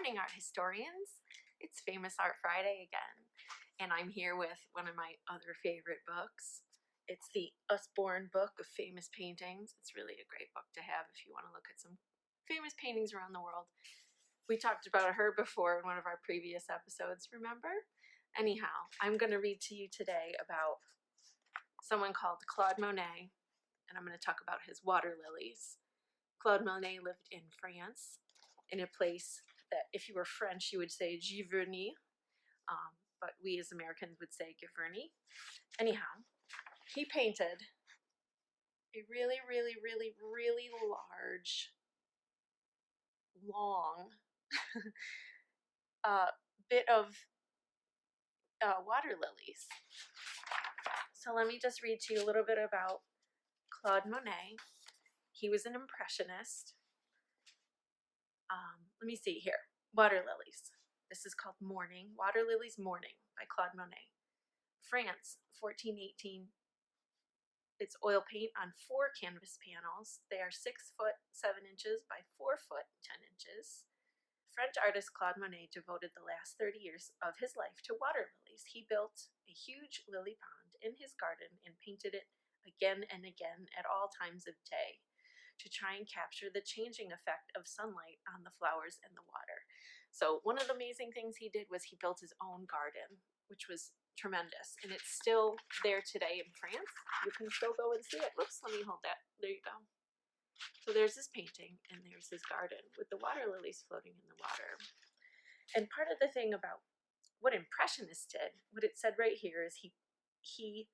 morning, art historians. It's Famous Art Friday again, and I'm here with one of my other favorite books. It's the Usborne Book of Famous Paintings. It's really a great book to have if you want to look at some famous paintings around the world. We talked about her before in one of our previous episodes, remember? Anyhow, I'm going to read to you today about someone called Claude Monet, and I'm going to talk about his water lilies. Claude Monet lived in France, in a place that if you were French, you would say Giverny, but we as Americans would say Giverny. Anyhow, he painted a really, really, really, really large, long bit of water lilies. So let me just read to you a little bit about Claude Monet. He was an impressionist. Let me see here. Water lilies. This is called Morning. Water Lilies Morning by Claude Monet. France, 1418. It's oil paint on 4 canvas panels. They are 6 foot 7 inches by 4 foot 10 inches. French artist Claude Monet devoted the last 30 years of his life to water lilies. He built a huge lily pond in his garden and painted it again and again at all times of day to try and capture the changing effect of sunlight on the flowers and the water. So one of the amazing things he did was he built his own garden, which was tremendous, and it's still there today in France. You can still go and see it. Whoops, let me hold that. There you go. So there's his painting, and there's his garden with the water lilies floating in the water. And part of the thing about what Impressionists did, what it said right here, is he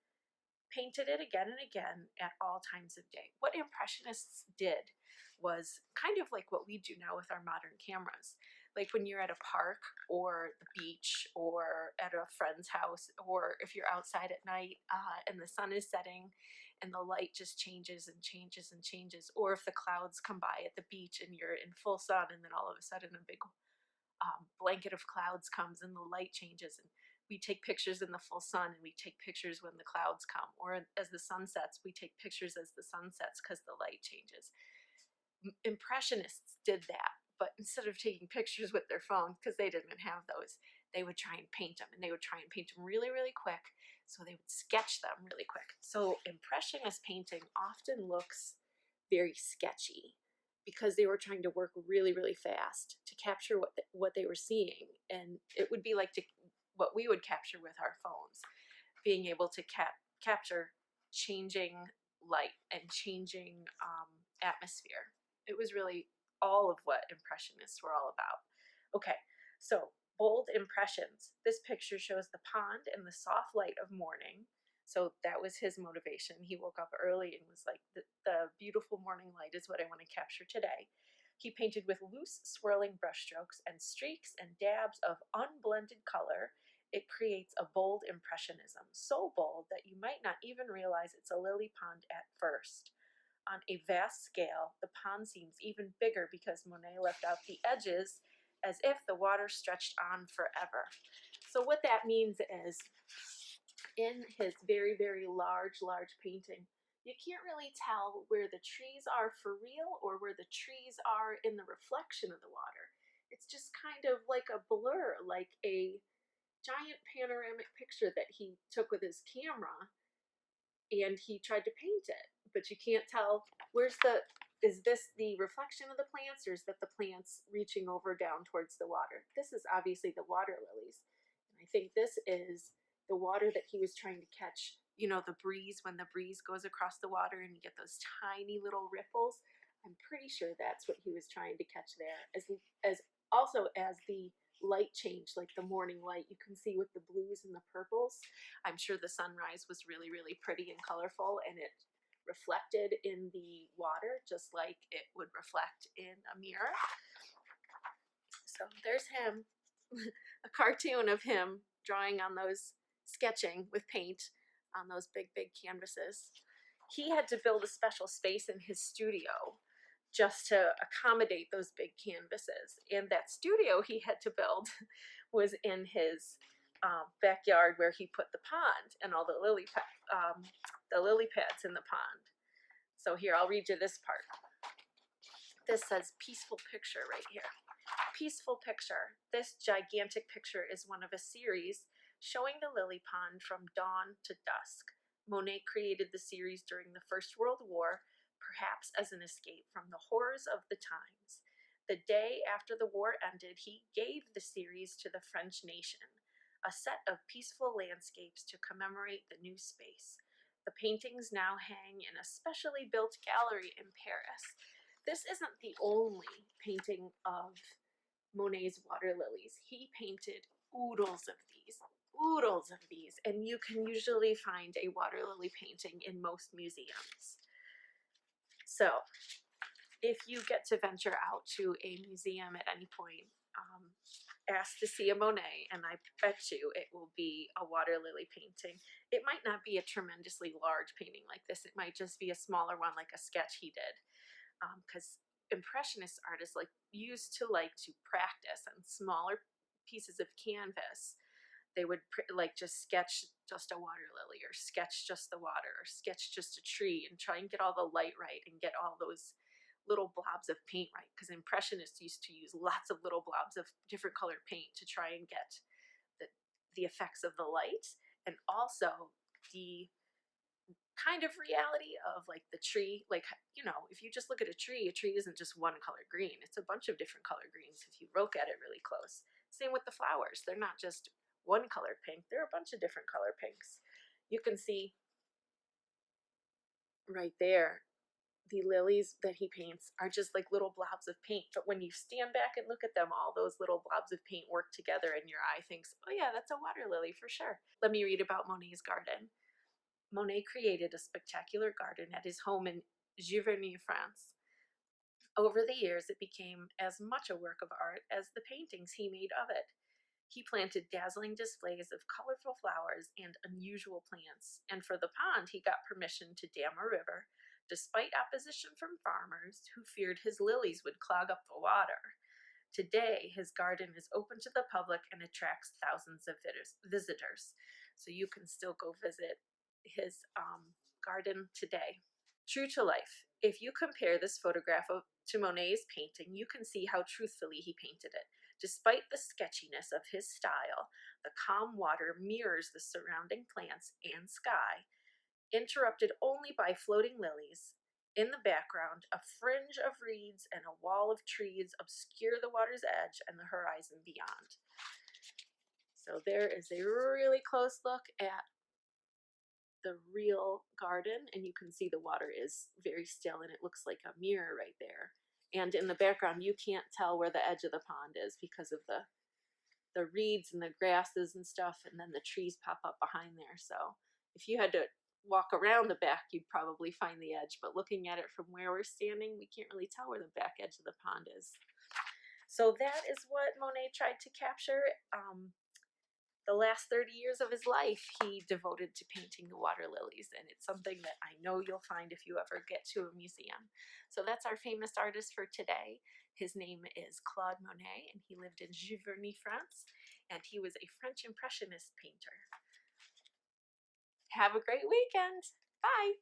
painted it again and again at all times of day. What Impressionists did was kind of like what we do now with our modern cameras. Like when you're at a park or the beach or at a friend's house, or if you're outside at night and the sun is setting and the light just changes and changes and changes, or if the clouds come by at the beach and you're in full sun and then all of a sudden a big blanket of clouds comes and the light changes, and we take pictures in the full sun and we take pictures when the clouds come, or as the sun sets, we take pictures as the sun sets because the light changes. Impressionists did that, but instead of taking pictures with their phone, because they didn't have those, they would try and paint them, and they would try and paint them really, really quick, so they would sketch them really quick. So Impressionist painting often looks very sketchy because they were trying to work really, really fast to capture what they were seeing, and it would be like what we would capture with our phones, being able to capture changing light and changing atmosphere. It was really all of what Impressionists were all about. Okay, so bold impressions. This picture shows the pond and the soft light of morning. So that was his motivation. He woke up early and was like, the beautiful morning light is what I want to capture today. He painted with loose, swirling brushstrokes and streaks and dabs of unblended color. It creates a bold impressionism, so bold that you might not even realize it's a lily pond at first. On a vast scale, the pond seems even bigger because Monet left out the edges as if the water stretched on forever. So what that means is, in his very, very large painting, you can't really tell where the trees are for real or where the trees are in the reflection of the water. It's just kind of like a blur, like a giant panoramic picture that he took with his camera, and he tried to paint it, but you can't tell is this the reflection of the plants, or is that the plants reaching over down towards the water? This is obviously the water lilies, and I think this is the water that he was trying to catch. You know, the breeze, when the breeze goes across the water and you get those tiny little ripples. I'm pretty sure that's what he was trying to catch there. As also as the light change, like the morning light, you can see with the blues and the purples. I'm sure the sunrise was really, really pretty and colorful, and it reflected in the water just like it would reflect in a mirror. So there's him, a cartoon of him drawing on those, sketching with paint on those big, big canvases. He had to build a special space in his studio just to accommodate those big canvases. And that studio he had to build was in his backyard, where he put the pond and all the lily pads in the pond. So here, I'll read you this part. This says peaceful picture right here. Peaceful picture. This gigantic picture is one of a series showing the lily pond from dawn to dusk. Monet created the series during the First World War, perhaps as an escape from the horrors of the times. The day after the war ended, he gave the series to the French nation, a set of peaceful landscapes to commemorate the new space. The paintings now hang in a specially built gallery in Paris. This isn't the only painting of Monet's water lilies. He painted oodles of these, and you can usually find a water lily painting in most museums. So, if you get to venture out to a museum at any point, ask to see a Monet, and I bet you it will be a water lily painting. It might not be a tremendously large painting like this. It might just be a smaller one, like a sketch he did, because Impressionist artists used to practice on smaller pieces of canvas. They would just sketch just a water lily, or sketch just the water, or sketch just a tree, and try and get all the light right and get all those little blobs of paint right, because Impressionists used to use lots of little blobs of different colored paint to try and get the effects of the light, and also the kind of reality of the tree. If you just look at a tree isn't just one color green. It's a bunch of different color greens if you look at it really close. Same with the flowers. They're not just one color pink. They're a bunch of different color pinks. You can see right there, the lilies that he paints are just like little blobs of paint. But when you stand back and look at them, all those little blobs of paint work together, and your eye thinks, oh yeah, that's a water lily for sure. Let me read about Monet's garden. Monet created a spectacular garden at his home in Giverny, France. Over the years, it became as much a work of art as the paintings he made of it. He planted dazzling displays of colorful flowers and unusual plants, and for the pond, he got permission to dam a river, despite opposition from farmers who feared his lilies would clog up the water. Today, his garden is open to the public and attracts thousands of visitors, so you can still go visit his garden today. True to life. If you compare this photograph to Monet's painting, you can see how truthfully he painted it. Despite the sketchiness of his style, the calm water mirrors the surrounding plants and sky, interrupted only by floating lilies. In the background, a fringe of reeds and a wall of trees obscure the water's edge and the horizon beyond. So there is a really close look at the real garden, and you can see the water is very still, and it looks like a mirror right there. And in the background, you can't tell where the edge of the pond is because of the reeds and the grasses and stuff, and then the trees pop up behind there. So if you had to walk around the back, you'd probably find the edge, but looking at it from where we're standing, we can't really tell where the back edge of the pond is. So that is what Monet tried to capture. The last 30 years of his life he devoted to painting the water lilies, and it's something that I know you'll find if you ever get to a museum. So that's our famous artist for today. His name is Claude Monet, and he lived in Giverny, France, and he was a French Impressionist painter. Have a great weekend. Bye.